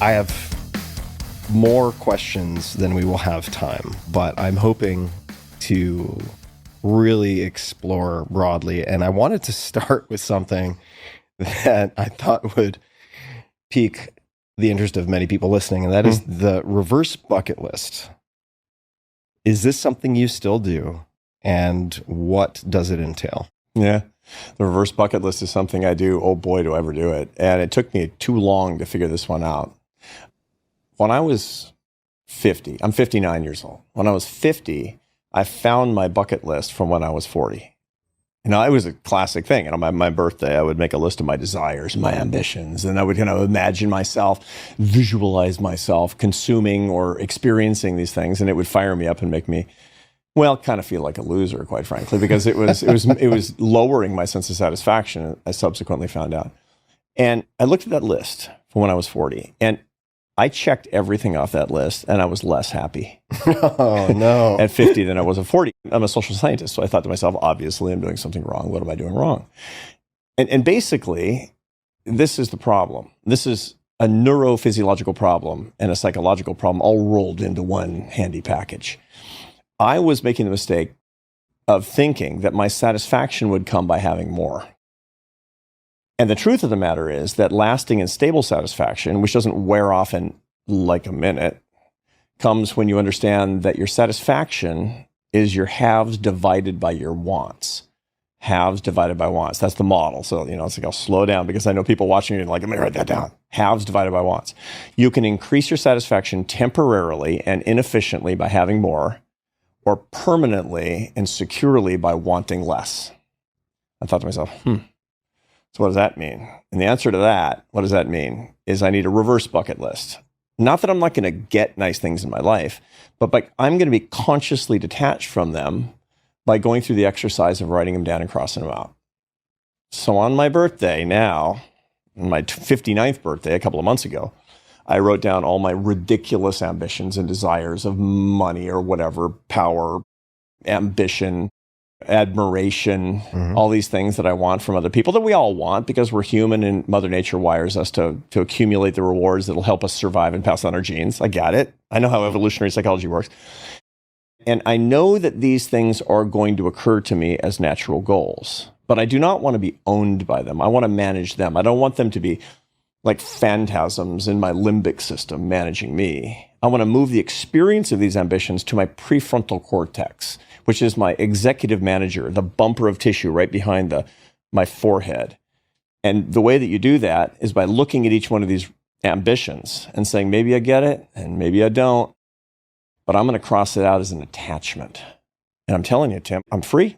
I have more questions than we will have time, but I'm hoping to really explore broadly. And I wanted to start with something that I thought would pique the interest of many people listening, and that is the reverse bucket list. Is this something you still do? And what does it entail? Yeah. The reverse bucket list is something I do. Oh boy, do I ever do it. And it took me too long to figure this one out. When I was 50, I'm 59 years old. When I was 50, I found my bucket list from when I was 40. You know, it was a classic thing. And on my birthday, I would make a list of my desires and my ambitions. And I would imagine myself, visualize myself consuming or experiencing these things. And it would fire me up and make me, well, kind of feel like a loser, quite frankly, because it was lowering my sense of satisfaction, I subsequently found out. And I looked at that list from when I was 40, and I checked everything off that list, and I was less happy Oh, no. at 50 than I was at 40. I'm a social scientist, so I thought to myself, obviously, I'm doing something wrong. What am I doing wrong? And basically, this is the problem. This is a neurophysiological problem and a psychological problem all rolled into one handy package. I was making the mistake of thinking that my satisfaction would come by having more. And the truth of the matter is that lasting and stable satisfaction, which doesn't wear off in like a minute, comes when you understand that your satisfaction is your haves divided by your wants. Haves divided by wants. That's the model. So, it's like I'll slow down because I know people watching you and like, let me write that down. Haves divided by wants. You can increase your satisfaction temporarily and inefficiently by having more, or permanently and securely by wanting less. I thought to myself, so what does that mean? And the answer to that, what does that mean, is I need a reverse bucket list. Not that I'm not going to get nice things in my life, but I'm going to be consciously detached from them by going through the exercise of writing them down and crossing them out. So on my birthday now, my 59th birthday a couple of months ago, I wrote down all my ridiculous ambitions and desires of money or whatever, power, ambition, admiration, all these things that I want from other people that we all want because we're human and Mother Nature wires us to accumulate the rewards that'll help us survive and pass on our genes. I got it. I know how evolutionary psychology works. And I know that these things are going to occur to me as natural goals, but I do not want to be owned by them. I want to manage them. I don't want them to be like phantasms in my limbic system managing me. I want to move the experience of these ambitions to my prefrontal cortex, which is my executive manager, the bumper of tissue right behind my forehead. And the way that you do that is by looking at each one of these ambitions and saying, maybe I get it and maybe I don't, but I'm going to cross it out as an attachment. And I'm telling you, Tim, I'm free.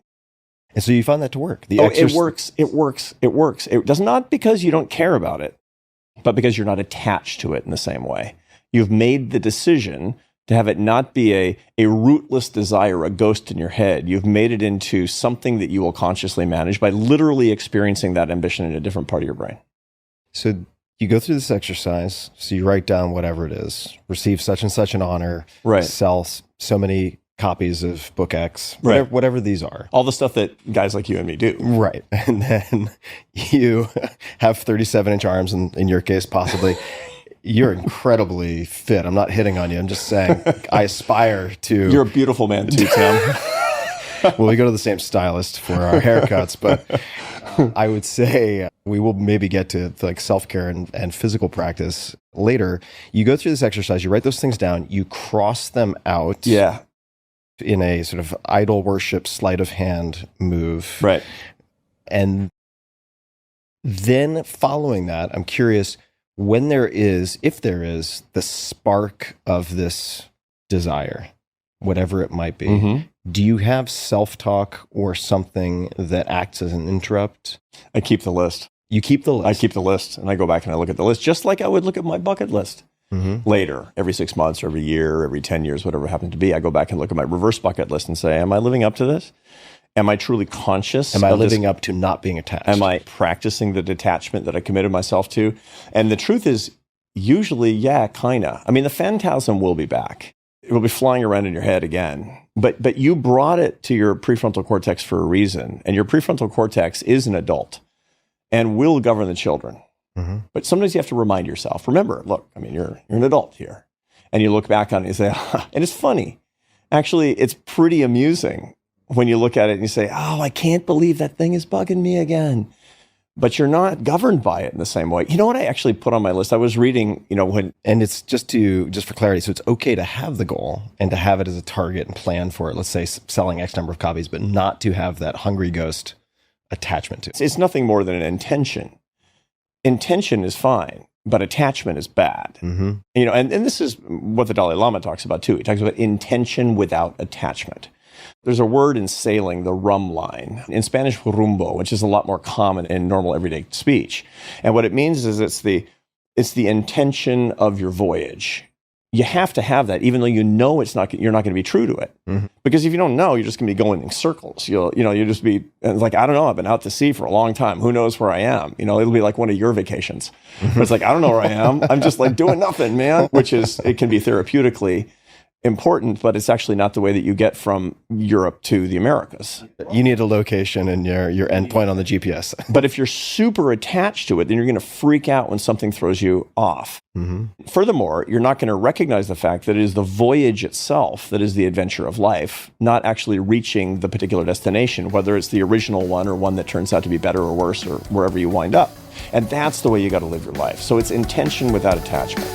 And so you found that to work. It works. It works. It works. It does not because you don't care about it, but because you're not attached to it in the same way. You've made the decision to have it not be a rootless desire, a ghost in your head. You've made it into something that you will consciously manage by literally experiencing that ambition in a different part of your brain. So you go through this exercise. So you write down whatever it is, receive such and such an honor, right. Sell so many copies of book X, right. whatever these are. All the stuff that guys like you and me do. Right. And then you have 37-inch arms, in your case, possibly. You're incredibly fit. I'm not hitting on you. I'm just saying I aspire to... You're a beautiful man too, Tim. Well, we go to the same stylist for our haircuts, but I would say we will maybe get to like self-care and physical practice later. You go through this exercise, you write those things down, you cross them out. Yeah. In a sort of idol worship sleight of hand move. Right. And then following that, I'm curious, if there is the spark of this desire, whatever it might be, do you have self-talk or something that acts as an interrupt? I keep the list. You keep the list? I keep the list, and I go back and I look at the list, just like I would look at my bucket list. Later, every 6 months, or every year, every 10 years, whatever it happened to be, I go back and look at my reverse bucket list and say, am I living up to this? Am I truly conscious? Am I living up to not being attached? Am I practicing the detachment that I committed myself to? And the truth is, usually, yeah, kind of. I mean, the phantasm will be back. It will be flying around in your head again. But you brought it to your prefrontal cortex for a reason. And your prefrontal cortex is an adult and will govern the children. But sometimes you have to remind yourself, remember, look, I mean, you're an adult here. And you look back on it and you say, and it's funny. Actually, it's pretty amusing when you look at it and you say, oh, I can't believe that thing is bugging me again. But you're not governed by it in the same way. You know what I actually put on my list? I was reading, and it's just for clarity. So it's okay to have the goal and to have it as a target and plan for it. Let's say selling X number of copies, but not to have that hungry ghost attachment to it. It's nothing more than an intention. Intention is fine, but attachment is bad. And this is what the Dalai Lama talks about too. He talks about intention without attachment. There's a word in sailing, the rum line. In Spanish, rumbo, which is a lot more common in normal everyday speech. And what it means is it's the intention of your voyage. You have to have that, even though you're not going to be true to it. Because if you don't know, you're just going to be going in circles. You'll just be like, I don't know, I've been out to sea for a long time. Who knows where I am? It'll be like one of your vacations. But it's like, I don't know where I am. I'm just like doing nothing, man, it can be therapeutically important, but it's actually not the way that you get from Europe to the Americas. You need a location and your endpoint on the GPS. But if you're super attached to it, then you're going to freak out when something throws you off. Furthermore, you're not going to recognize the fact that it is the voyage itself that is the adventure of life, not actually reaching the particular destination, whether it's the original one or one that turns out to be better or worse or wherever you wind up. And that's the way you got to live your life. So it's intention without attachment.